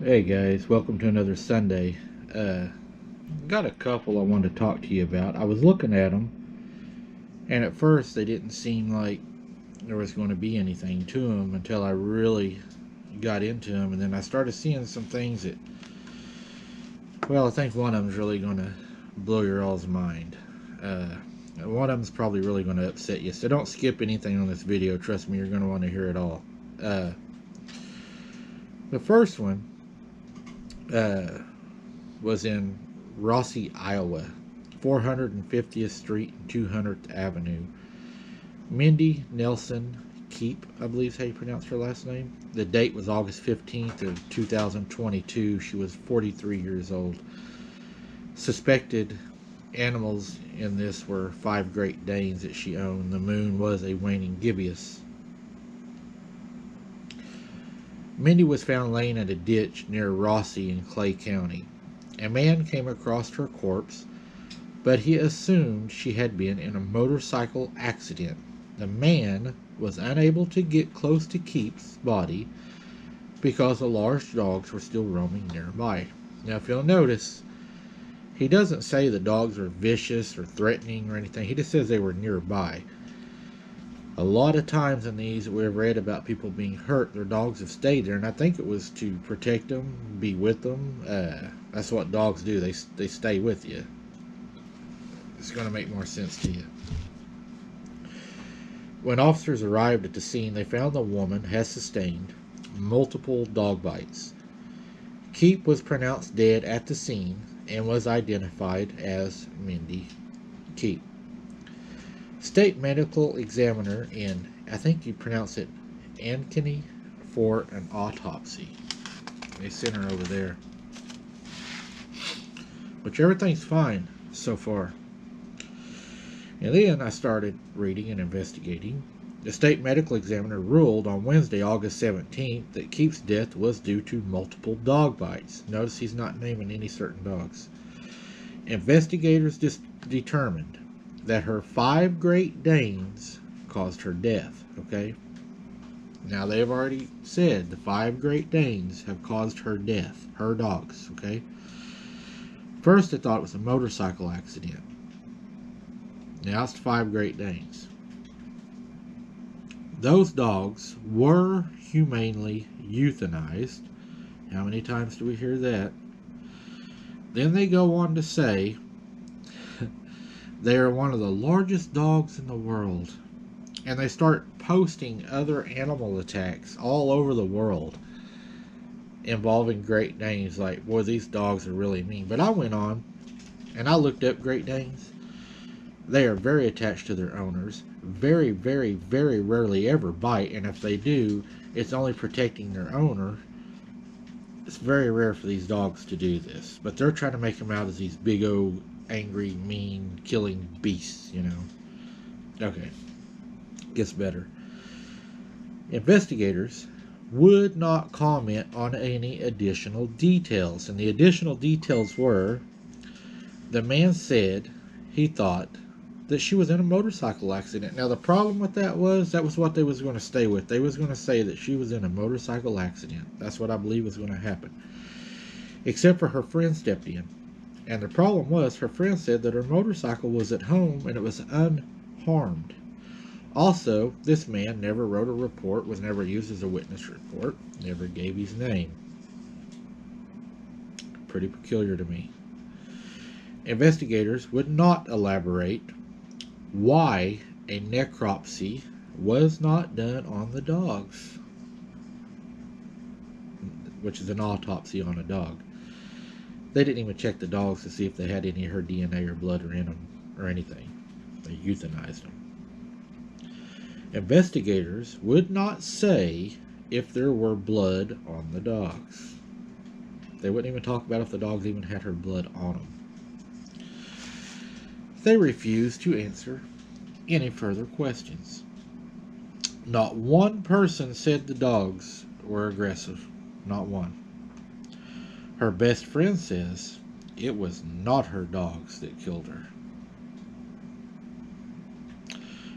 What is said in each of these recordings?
Hey guys, welcome to another Sunday. Got a couple I wanted to talk to you about. I was looking at them, and at first they didn't seem like there was going to be anything to them until I really got into them, and then I started seeing some things that, well, I think one of them's really going to blow your all's mind. One of them's probably really going to upset you, so don't skip anything on this video. Trust me, you're going to want to hear it all. Uh, the first one uh, was in Rossi, Iowa, 450th Street and 200th Avenue. Mindy Nelson Keep, I believe is how you pronounce her last name. The date was August 15th of 2022. She was 43 years old. Suspected animals in this were 5 Great Danes that she owned. The moon was a waning gibbous. Mindy was found laying in a ditch near Rossi in Clay County. A man came across her corpse, but he assumed she had been in a motorcycle accident. The man was unable to get close to Keep's body because the large dogs were still roaming nearby. Now, if you'll notice, he doesn't say the dogs are vicious or threatening or anything. He just says they were nearby. A lot of times in these that we've read about people being hurt, their dogs have stayed there, and I think it was to protect them, be with them. That's what dogs do. They stay with you. It's going to make more sense to you. When officers arrived at the scene, they found the woman had sustained multiple dog bites. Keep was pronounced dead at the scene and was identified as Mindy Keep. State medical examiner in, I think you pronounce it, Ankeny, for an autopsy. They sent her over there. Which everything's fine so far. And then I started reading and investigating. The state medical examiner ruled on Wednesday, August 17th, that Keep's death was due to multiple dog bites. Notice he's not naming any certain dogs. Investigators determined that her 5 Great Danes caused her death. Okay? Now they've already said the 5 Great Danes have caused her death. Her dogs. Okay? First they thought it was a motorcycle accident. Now it's 5 Great Danes. Those dogs were humanely euthanized. How many times do we hear that? Then they go on to say they are one of the largest dogs in the world. And they start posting other animal attacks all over the world involving Great Danes. Like, boy, these dogs are really mean. But I went on and I looked up Great Danes. They are very attached to their owners. Very, very, very rarely ever bite. And if they do, it's only protecting their owner. It's very rare for these dogs to do this. But they're trying to make them out as these big old angry, mean, killing beasts, you know. Okay. Gets better. Investigators would not comment on any additional details. And the additional details were, the man said he thought that she was in a motorcycle accident. Now the problem with that was what they was going to stay with. They was going to say that she was in a motorcycle accident. That's what I believe was going to happen. Except for her friend stepped in. And the problem was, her friend said that her motorcycle was at home and it was unharmed. Also, this man never wrote a report, was never used as a witness report, never gave his name. Pretty peculiar to me. Investigators would not elaborate why a necropsy was not done on the dogs, which is an autopsy on a dog. They didn't even check the dogs to see if they had any of her DNA or blood or in them or anything. They euthanized them. Investigators would not say if there were blood on the dogs. They wouldn't even talk about if the dogs even had her blood on them. They refused to answer any further questions. Not one person said the dogs were aggressive. Not one. Her best friend says it was not her dogs that killed her.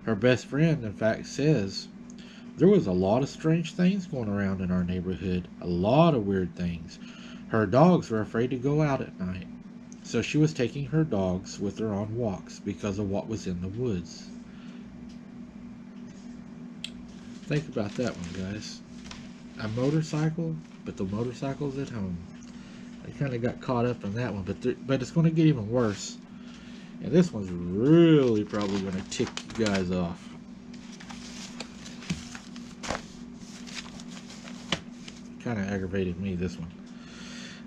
Her best friend, in fact, says There was a lot of strange things going around in our neighborhood, a lot of weird things. Her dogs were afraid to go out at night, so she was taking her dogs with her on walks because of what was in the woods. Think about that one, guys. A motorcycle, but the motorcycle's at home. I kind of got caught up in that one, but it's going to get even worse. And this one's really probably going to tick you guys off. Kind of aggravated me, this one.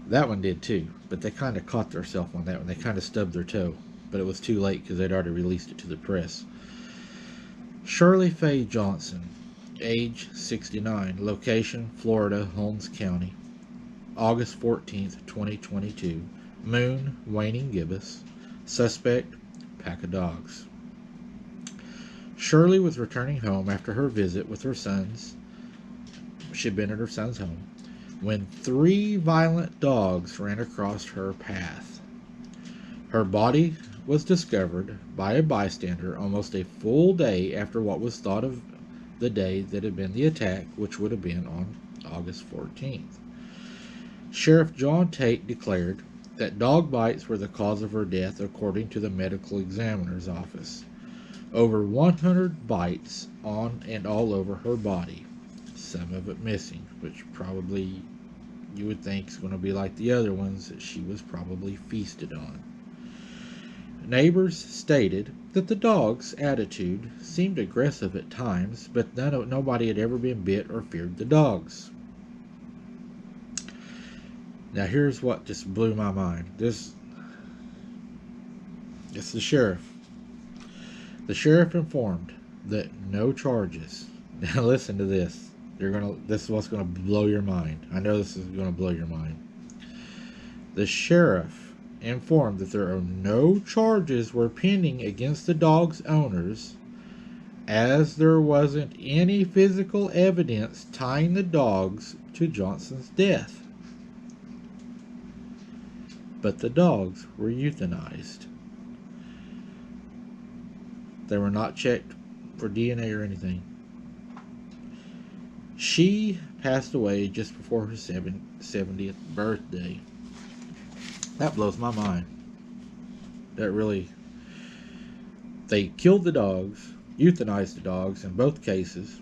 That one did too, but they kind of caught themselves on that one. They kind of stubbed their toe, but it was too late because they'd already released it to the press. Shirley Faye Johnson, age 69, location Florida, Holmes County, August 14th, 2022, moon waning gibbous, suspect pack of dogs. Shirley was returning home after her visit with her sons. She'd been at her son's home when 3 violent dogs ran across her path. Her body was discovered by a bystander almost a full day after what was thought of the day that had been the attack, which would have been on August 14th. Sheriff John Tate declared that dog bites were the cause of her death according to the medical examiner's office. Over 100 bites on and all over her body, some of it missing, which probably you would think is going to be like the other ones that she was probably feasted on. Neighbors stated that the dog's attitude seemed aggressive at times, but nobody had ever been bit or feared the dogs. Now here's what just blew my mind. It's the sheriff. The sheriff informed that no charges. Now listen to this. This is what's going to blow your mind. I know this is going to blow your mind. The sheriff informed that there are no charges were pending against the dog's owners, as there wasn't any physical evidence tying the dogs to Johnson's death. But the dogs were euthanized. They were not checked for DNA or anything. She passed away just before her 70th birthday. That blows my mind. That really... They killed the dogs, euthanized the dogs in both cases.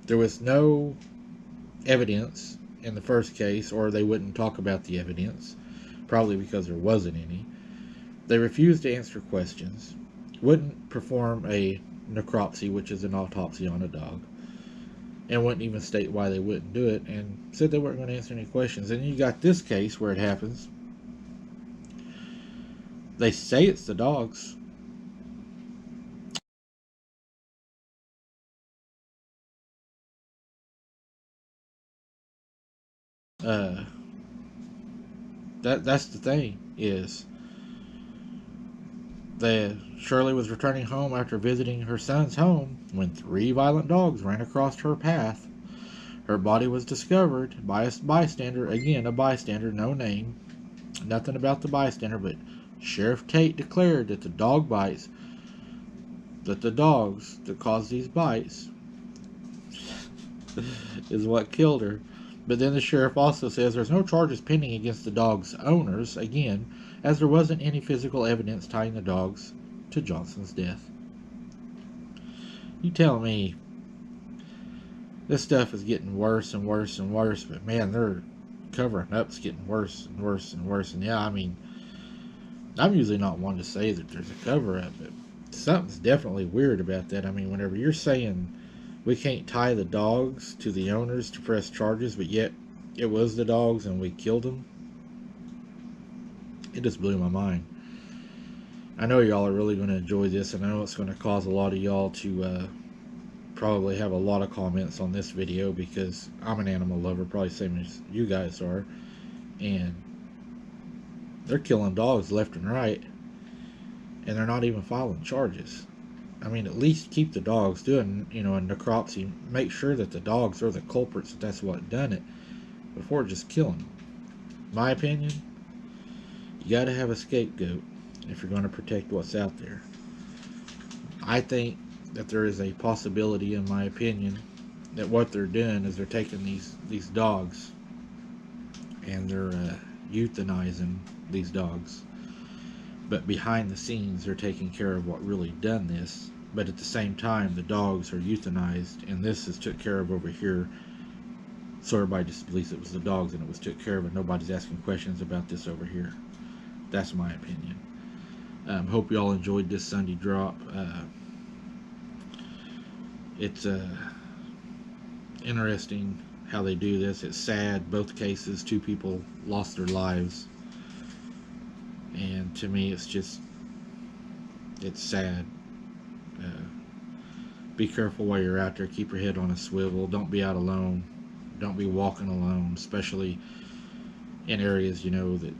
There was no evidence in the first case, or they wouldn't talk about the evidence, probably because there wasn't any. They refused to answer questions, wouldn't perform a necropsy, which is an autopsy on a dog, and wouldn't even state why they wouldn't do it, and said they weren't going to answer any questions. And you got this case where it happens. They say it's the dogs. That's the thing, is Shirley was returning home after visiting her son's home when 3 violent dogs ran across her path. Her body was discovered by a bystander. Again, a bystander, no name, nothing about the bystander, but Sheriff Tate declared that the dogs that caused these bites is what killed her. But then the sheriff also says there's no charges pending against the dog's owners, again, as there wasn't any physical evidence tying the dogs to Johnson's death. You tell me this stuff is getting worse and worse and worse, but man, their covering up's getting worse and worse and worse. And yeah, I mean, I'm usually not one to say that there's a cover-up, but something's definitely weird about that. I mean, whenever you're saying we can't tie the dogs to the owners to press charges, but yet it was the dogs and we killed them, it just blew my mind. I know y'all are really going to enjoy this, and I know it's going to cause a lot of y'all to probably have a lot of comments on this video, because I'm an animal lover, probably same as you guys are, and they're killing dogs left and right, and they're not even filing charges. I mean, at least keep the dogs doing, a necropsy. Make sure that the dogs are the culprits, that's what done it, before just killing them. My opinion, you got to have a scapegoat if you're going to protect what's out there. I think that there is a possibility, in my opinion, that what they're doing is they're taking these dogs and they're euthanizing these dogs. But behind the scenes, they're taking care of what really done this. But at the same time, the dogs are euthanized, and this is took care of over here. So everybody just believes it was the dogs and it was took care of, and nobody's asking questions about this over here. That's my opinion. Hope you all enjoyed this Sunday drop. It's interesting how they do this. It's sad. Both cases, 2 people lost their lives, and to me, it's sad. Uh, be careful while you're out there. Keep your head on a swivel. Don't be out alone. Don't be walking alone, especially in areas that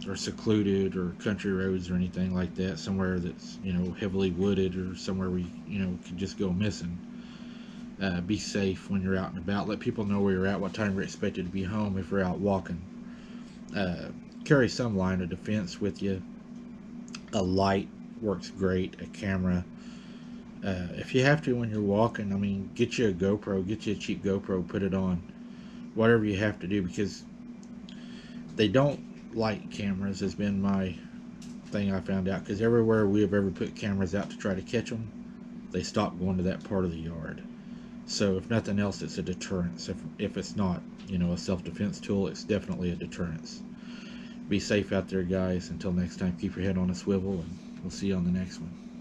are secluded, or country roads or anything like that. Somewhere that's heavily wooded, or somewhere where you could just go missing. Be safe when you're out and about. Let people know where you're at, what time you're expected to be home if you're out walking. Carry some line of defense with you. A light works great. A camera. If you have to when you're walking, I mean, get you a GoPro. Get you a cheap GoPro. Put it on. Whatever you have to do, because they don't like cameras, has been my thing I found out. Because everywhere we have ever put cameras out to try to catch them, they stop going to that part of the yard. So if nothing else, it's a deterrence. If it's not, a self-defense tool, it's definitely a deterrence. Be safe out there, guys. Until next time, keep your head on a swivel, and we'll see you on the next one.